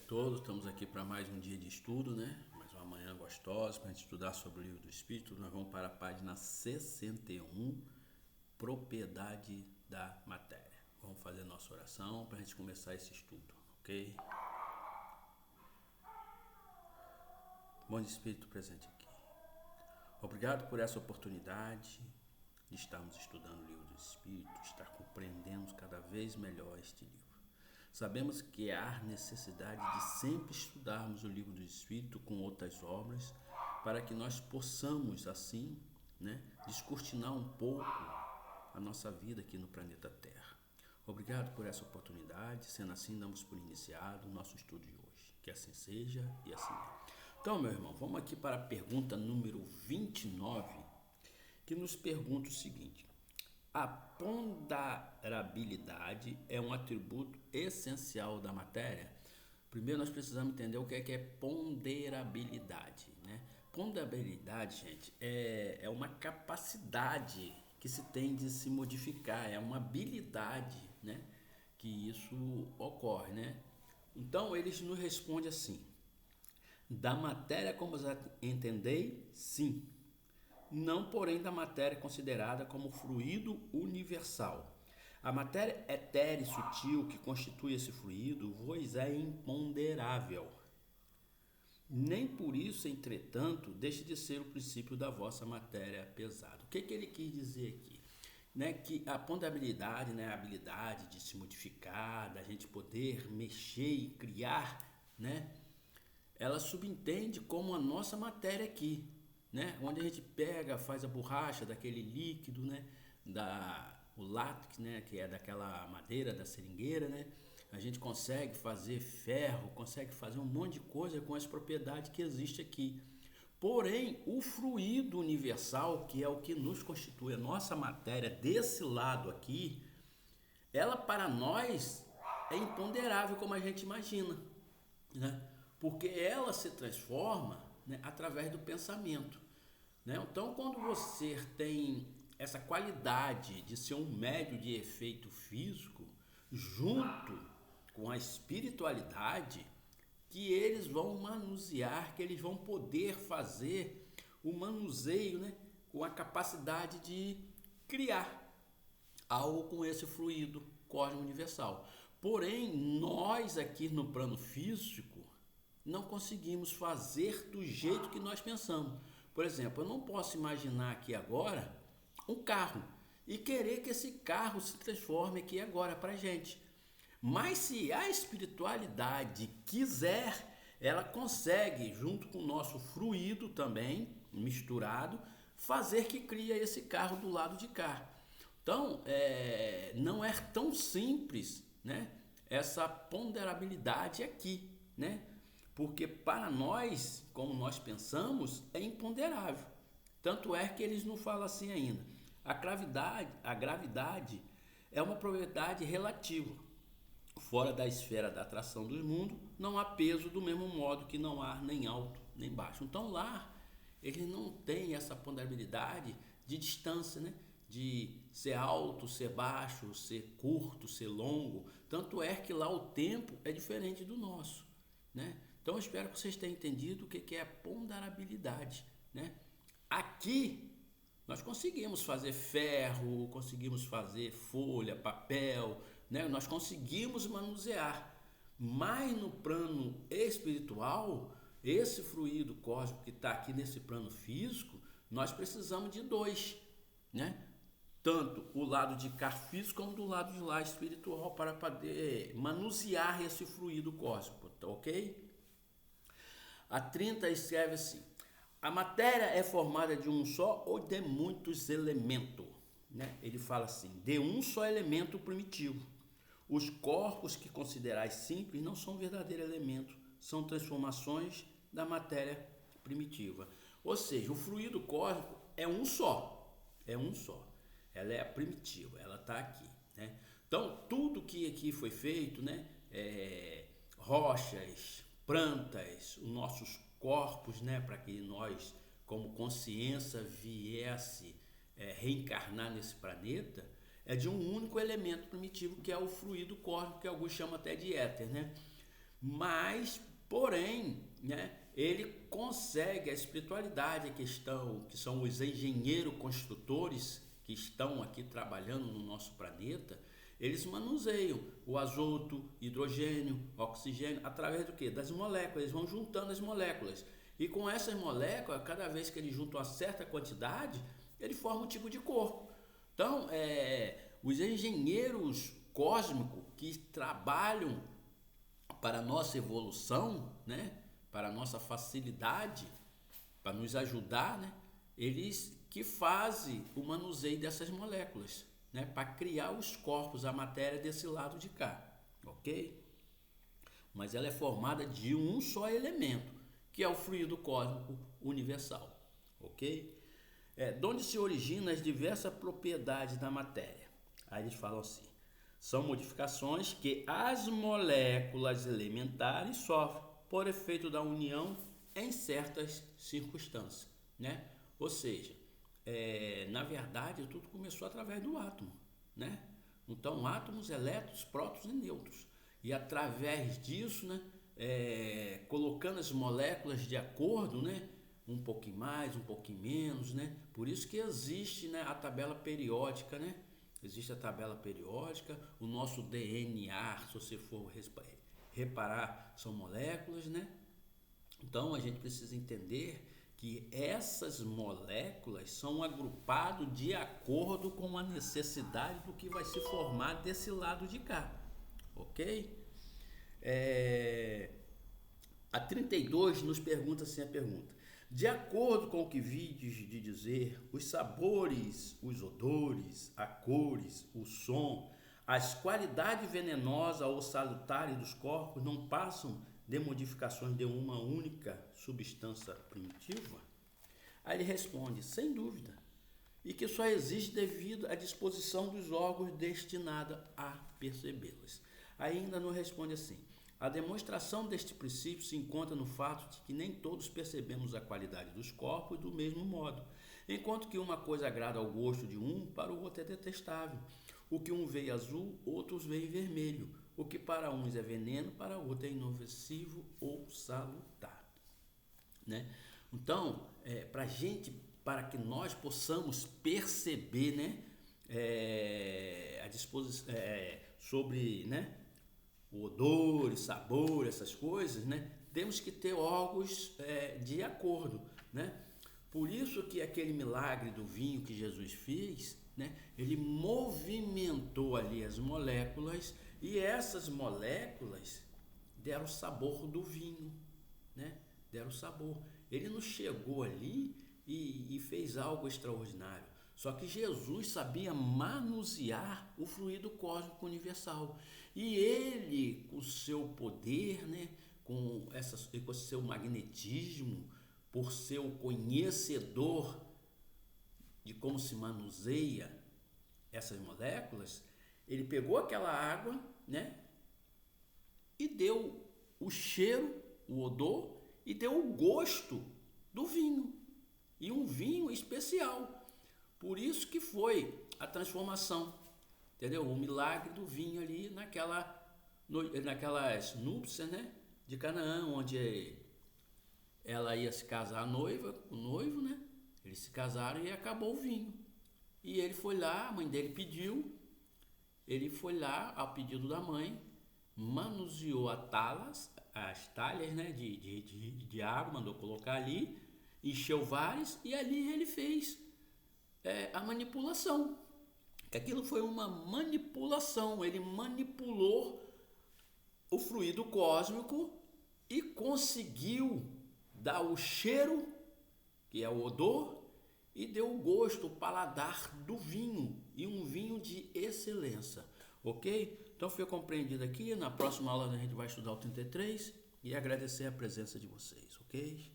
todos, estamos aqui para mais um dia de estudo, né? Mais uma manhã gostosa para a gente estudar sobre o livro do Espírito. Nós vamos para a página 61, propriedade da matéria. Vamos fazer nossa oração para a gente começar esse estudo, ok? Bom Espírito presente aqui. Obrigado por essa oportunidade de estarmos estudando o livro do Espírito, estar compreendendo cada vez melhor este livro. Sabemos que há necessidade de sempre estudarmos o livro do Espírito com outras obras, para que nós possamos, assim, descortinar um pouco a nossa vida aqui no planeta Terra. Obrigado por essa oportunidade, sendo assim, damos por iniciado o nosso estudo de hoje. Que assim seja e assim é. Então, meu irmão, vamos aqui para a pergunta número 29, que nos pergunta o seguinte: a ponderabilidade é um atributo essencial da matéria? Primeiro nós precisamos entender o que é ponderabilidade, né? Ponderabilidade, gente, é uma capacidade que se tem de se modificar, é uma habilidade, né? Que isso ocorre, né? Então eles nos respondem assim: da matéria como já entendei, sim. Não, porém, da matéria considerada como fluido universal. A matéria etérea e sutil que constitui esse fluido vos é imponderável. Nem por isso, entretanto, deixe de ser o princípio da vossa matéria pesada. O que ele quis dizer aqui? Que a ponderabilidade, a habilidade de se modificar, da gente poder mexer e criar, ela subentende como a nossa matéria aqui, onde a gente pega, faz a borracha daquele líquido, o látex, que é daquela madeira da seringueira, a gente consegue fazer ferro, consegue fazer um monte de coisa com as propriedades que existe aqui. Porém, o fluido universal, que é o que nos constitui a nossa matéria desse lado aqui, ela para nós é imponderável como a gente imagina, porque ela se transforma através do pensamento. Então, quando você tem essa qualidade de ser um médio de efeito físico, junto com a espiritualidade, que eles vão manusear, que eles vão poder fazer o manuseio, com a capacidade de criar algo com esse fluido cósmico universal. Porém, nós aqui no plano físico não conseguimos fazer do jeito que nós pensamos. Por exemplo, eu não posso imaginar aqui agora um carro e querer que esse carro se transforme aqui agora para a gente. Mas se a espiritualidade quiser, ela consegue, junto com o nosso fluido também, misturado, fazer que crie esse carro do lado de cá. Então, não é tão simples, essa ponderabilidade aqui, porque para nós, como nós pensamos, é imponderável. Tanto é que eles não falam assim ainda. A gravidade é uma propriedade relativa. Fora da esfera da atração do mundo, não há peso do mesmo modo que não há nem alto nem baixo. Então lá, ele não tem essa ponderabilidade de distância, de ser alto, ser baixo, ser curto, ser longo. Tanto é que lá o tempo é diferente do nosso, Então eu espero que vocês tenham entendido o que é a ponderabilidade, Aqui nós conseguimos fazer ferro, conseguimos fazer folha, papel, nós conseguimos manusear. Mas no plano espiritual, esse fluido cósmico que está aqui nesse plano físico, nós precisamos de dois, Tanto o lado de cá físico como do lado de lá espiritual para poder manusear esse fluido cósmico, tá ok? A 30 escreve assim: a matéria é formada de um só ou de muitos elementos? Ele fala assim: de um só elemento primitivo. Os corpos que considerais simples não são verdadeiros elementos, são transformações da matéria primitiva. Ou seja, o fluido cósmico é um só, ela é a primitiva, ela está aqui, Então, tudo que aqui foi feito, rochas, plantas, os nossos corpos, para que nós, como consciência, viesse reencarnar nesse planeta, é de um único elemento primitivo, que é o fluido cósmico, que alguns chamam até de éter, Mas, porém, né, ele consegue a espiritualidade que são os engenheiros construtores que estão aqui trabalhando no nosso planeta. Eles manuseiam o azoto, hidrogênio, oxigênio, através do quê? Das moléculas. Eles vão juntando as moléculas. E com essas moléculas, cada vez que eles juntam uma certa quantidade, ele forma um tipo de corpo. Então, os engenheiros cósmicos que trabalham para a nossa evolução, né? Para a nossa facilidade, para nos ajudar, né? Eles que fazem o manuseio dessas moléculas, né? Para criar os corpos, a matéria desse lado de cá, ok? Mas ela é formada de um só elemento, que é o fluido cósmico universal, ok? De onde se originam as diversas propriedades da matéria. Aí eles falam assim: são modificações que as moléculas elementares sofrem por efeito da união em certas circunstâncias, né? Ou seja, na verdade tudo começou através do átomo, né? Então átomos, elétrons, prótons e nêutrons. E através disso, né, colocando as moléculas de acordo, né, um pouquinho mais, um pouquinho menos, né? Por isso que existe, né, a tabela periódica, né? Existe a tabela periódica, o nosso DNA, se você for reparar, são moléculas, né? Então a gente precisa entender que essas moléculas são agrupadas de acordo com a necessidade do que vai se formar desse lado de cá, ok? A 32 nos pergunta assim a pergunta: de acordo com o que vides de dizer, os sabores, os odores, as cores, o som, as qualidades venenosas ou salutares dos corpos não passam de modificações de uma única substância primitiva? Aí ele responde: sem dúvida, e que só existe devido à disposição dos órgãos destinados a percebê-las. Aí ainda não responde assim: a demonstração deste princípio se encontra no fato de que nem todos percebemos a qualidade dos corpos do mesmo modo. Enquanto que uma coisa agrada ao gosto de um, para o outro é detestável. O que um vê azul, outros veem vermelho. O que para uns é veneno, para outro é inofensivo ou salutar, né? Então, para que nós possamos perceber, né, a disposição sobre, né, o odor, o sabor, essas coisas, né? Temos que ter órgãos de acordo, né? Por isso que aquele milagre do vinho que Jesus fez, né? Ele movimentou ali as moléculas e essas moléculas deram o sabor do vinho, né? Deram o sabor. Ele não chegou ali e fez algo extraordinário. Só que Jesus sabia manusear o fluido cósmico universal. E ele, com o seu poder, né, com o seu magnetismo, por ser o conhecedor de como se manuseia essas moléculas, ele pegou aquela água, né, e deu o cheiro, o odor, e deu o gosto do vinho. E um vinho especial. Por isso que foi a transformação, entendeu? O milagre do vinho ali naquelas núpcias, né, de Canaã, onde ela ia se casar, a noiva, o noivo, né? Eles se casaram e acabou o vinho. E ele foi lá, a mãe dele pediu, ele foi lá, ao pedido da mãe, manuseou as talhas, né, de água, mandou colocar ali, encheu várias e ali ele fez a manipulação. Aquilo foi uma manipulação, ele manipulou o fluido cósmico e conseguiu dar o cheiro, que é o odor, e deu o gosto, o paladar do vinho, e um vinho de excelência, ok? Então foi compreendido aqui. Na próxima aula a gente vai estudar o 33 e agradecer a presença de vocês, ok?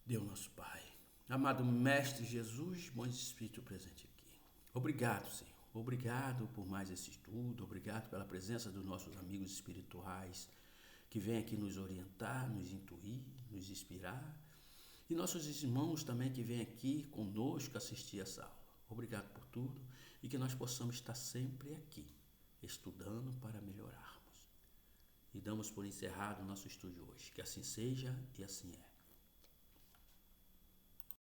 Deus nosso Pai, amado Mestre Jesus, bom Espírito presente aqui. Obrigado, Senhor. Obrigado por mais esse estudo. Obrigado pela presença dos nossos amigos espirituais que vêm aqui nos orientar, nos intuir, nos inspirar. E nossos irmãos também que vêm aqui conosco assistir essa aula. Obrigado por tudo e que nós possamos estar sempre aqui, estudando para melhorarmos. damos por encerrado o nosso estudo hoje. Que assim seja e assim é.